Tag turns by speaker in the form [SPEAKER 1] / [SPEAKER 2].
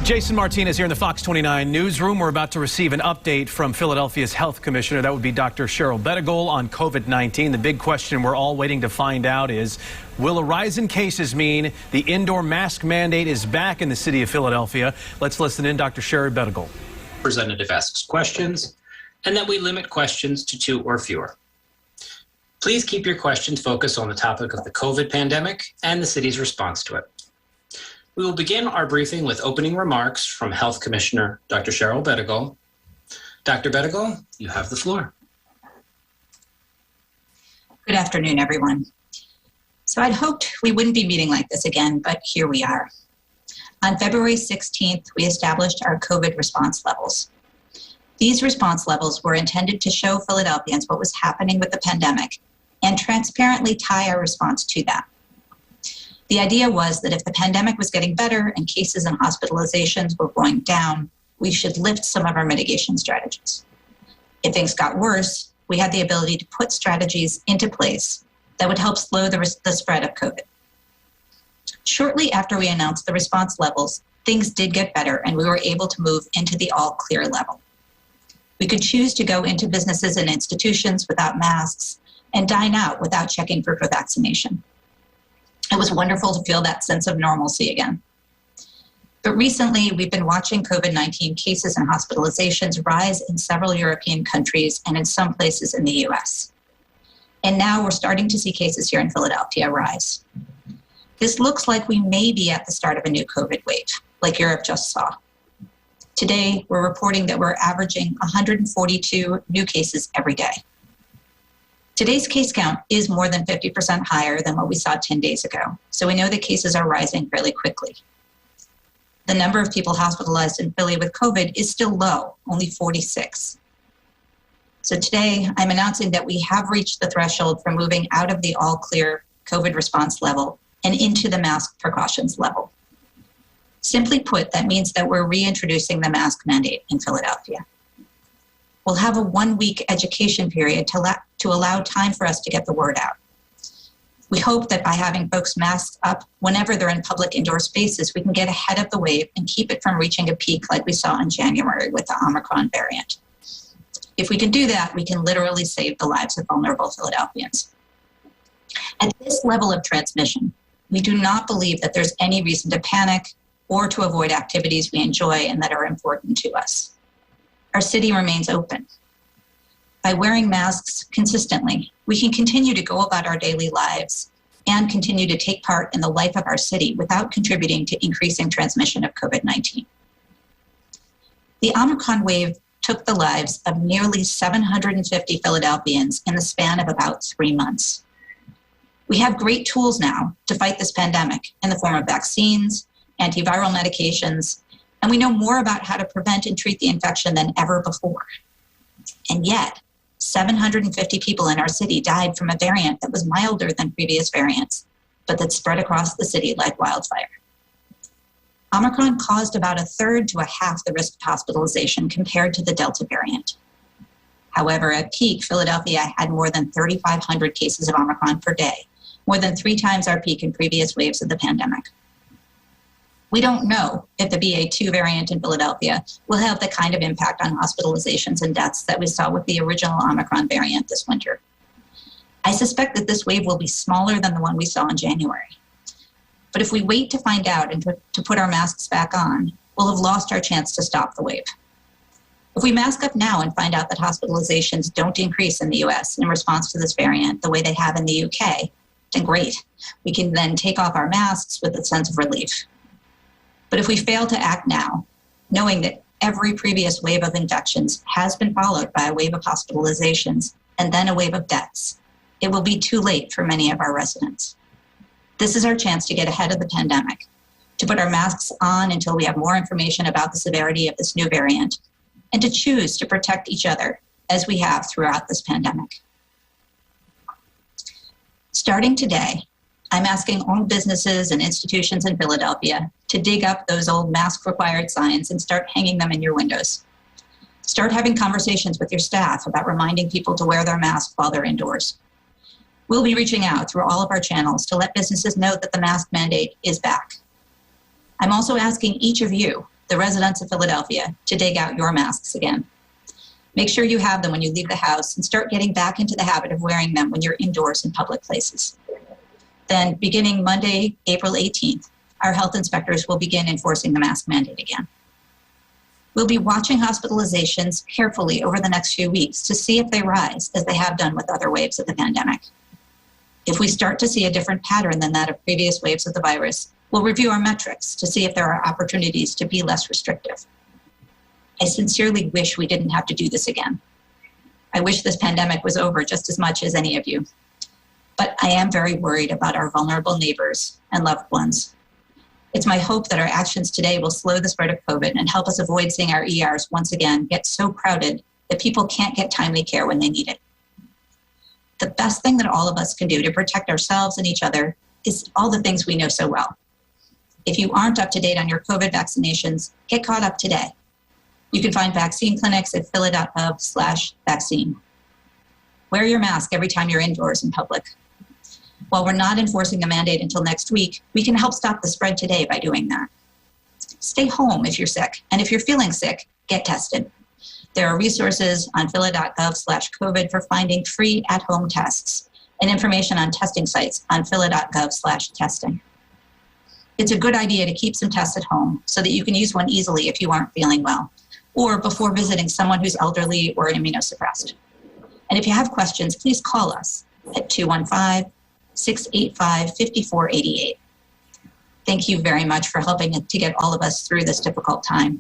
[SPEAKER 1] Jason Martinez here in the Fox 29 newsroom. We're about to receive an update from Philadelphia's health commissioner. That would be Dr. Cheryl Bedegal on COVID-19. The big question we're all waiting to find out is, will a rise in cases mean the indoor mask mandate is back in the city of Philadelphia? Let's listen in. Dr. Cheryl Bedegal.
[SPEAKER 2] Representative asks questions, and that we limit questions to 2 or fewer. Please keep your questions focused on the topic of the COVID pandemic and the city's response to it. We will begin our briefing with opening remarks from Health Commissioner Dr. Cheryl Bedegal. Dr. Bedegal, you have the floor.
[SPEAKER 3] Good afternoon, everyone. So I'd hoped we wouldn't be meeting like this again, but here we are. On February 16th, we established our COVID response levels. These response levels were intended to show Philadelphians what was happening with the pandemic and transparently tie our response to that. The idea was that if the pandemic was getting better and cases and hospitalizations were going down, we should lift some of our mitigation strategies. If things got worse, we had the ability to put strategies into place that would help slow the spread of COVID. Shortly after we announced the response levels, things did get better and we were able to move into the all clear level. We could choose to go into businesses and institutions without masks and dine out without checking for vaccination. It was wonderful to feel that sense of normalcy again. But recently, we've been watching COVID-19 cases and hospitalizations rise in several European countries and in some places in the US. And now we're starting to see cases here in Philadelphia rise. This looks like we may be at the start of a new COVID wave, like Europe just saw. Today, we're reporting that we're averaging 142 new cases every day. Today's case count is more than 50% higher than what we saw 10 days ago, so we know that cases are rising fairly quickly. The number of people hospitalized in Philly with COVID is still low, only 46. So today, I'm announcing that we have reached the threshold for moving out of the all-clear COVID response level and into the mask precautions level. Simply put, that means that we're reintroducing the mask mandate in Philadelphia. We'll have a 1-week education period to allow time for us to get the word out. We hope that by having folks masked up whenever they're in public indoor spaces, we can get ahead of the wave and keep it from reaching a peak like we saw in January with the Omicron variant. If we can do that, we can literally save the lives of vulnerable Philadelphians. At this level of transmission, we do not believe that there's any reason to panic or to avoid activities we enjoy and that are important to us. Our city remains open. By wearing masks consistently, we can continue to go about our daily lives and continue to take part in the life of our city without contributing to increasing transmission of COVID-19. The Omicron wave took the lives of nearly 750 Philadelphians in the span of about 3 months. We have great tools now to fight this pandemic in the form of vaccines, antiviral medications, and we know more about how to prevent and treat the infection than ever before. And yet, 750 people in our city died from a variant that was milder than previous variants, but that spread across the city like wildfire. Omicron caused about 1/3 to 1/2 the risk of hospitalization compared to the Delta variant. However, at peak, Philadelphia had more than 3,500 cases of Omicron per day, more than 3 times our peak in previous waves of the pandemic. We don't know if the BA.2 variant in Philadelphia will have the kind of impact on hospitalizations and deaths that we saw with the original Omicron variant this winter. I suspect that this wave will be smaller than the one we saw in January. But if we wait to find out and to put our masks back on, we'll have lost our chance to stop the wave. If we mask up now and find out that hospitalizations don't increase in the US in response to this variant the way they have in the UK, then great. We can then take off our masks with a sense of relief. But if we fail to act now, knowing that every previous wave of infections has been followed by a wave of hospitalizations and then a wave of deaths, it will be too late for many of our residents. This is our chance to get ahead of the pandemic, to put our masks on until we have more information about the severity of this new variant, and to choose to protect each other as we have throughout this pandemic. Starting today, I'm asking all businesses and institutions in Philadelphia to dig up those old mask-required signs and start hanging them in your windows. Start having conversations with your staff about reminding people to wear their mask while they're indoors. We'll be reaching out through all of our channels to let businesses know that the mask mandate is back. I'm also asking each of you the residents of Philadelphia, to dig out your masks again. Make sure you have them when you leave the house and start getting back into the habit of wearing them when you're indoors in public places. Then, beginning Monday, April 18th, our health inspectors will begin enforcing the mask mandate again. We'll be watching hospitalizations carefully over the next few weeks to see if they rise, as they have done with other waves of the pandemic. If we start to see a different pattern than that of previous waves of the virus, we'll review our metrics to see if there are opportunities to be less restrictive. I sincerely wish we didn't have to do this again. I wish this pandemic was over just as much as any of you. But I am very worried about our vulnerable neighbors and loved ones. It's my hope that our actions today will slow the spread of COVID and help us avoid seeing our ERs once again get so crowded that people can't get timely care when they need it. The best thing that all of us can do to protect ourselves and each other is all the things we know so well. If you aren't up to date on your COVID vaccinations, get caught up today. You can find vaccine clinics at phila.gov/vaccine. Wear your mask every time you're indoors in public. While we're not enforcing the mandate until next week, we can help stop the spread today by doing that. Stay home if you're sick, and if you're feeling sick, get tested. There are resources on phila.gov/COVID for finding free at-home tests and information on testing sites on phila.gov/testing. It's a good idea to keep some tests at home so that you can use one easily if you aren't feeling well, or before visiting someone who's elderly or immunosuppressed. And if you have questions, please call us at 215-685-5488. Thank you very much for helping to get all of us through this difficult time.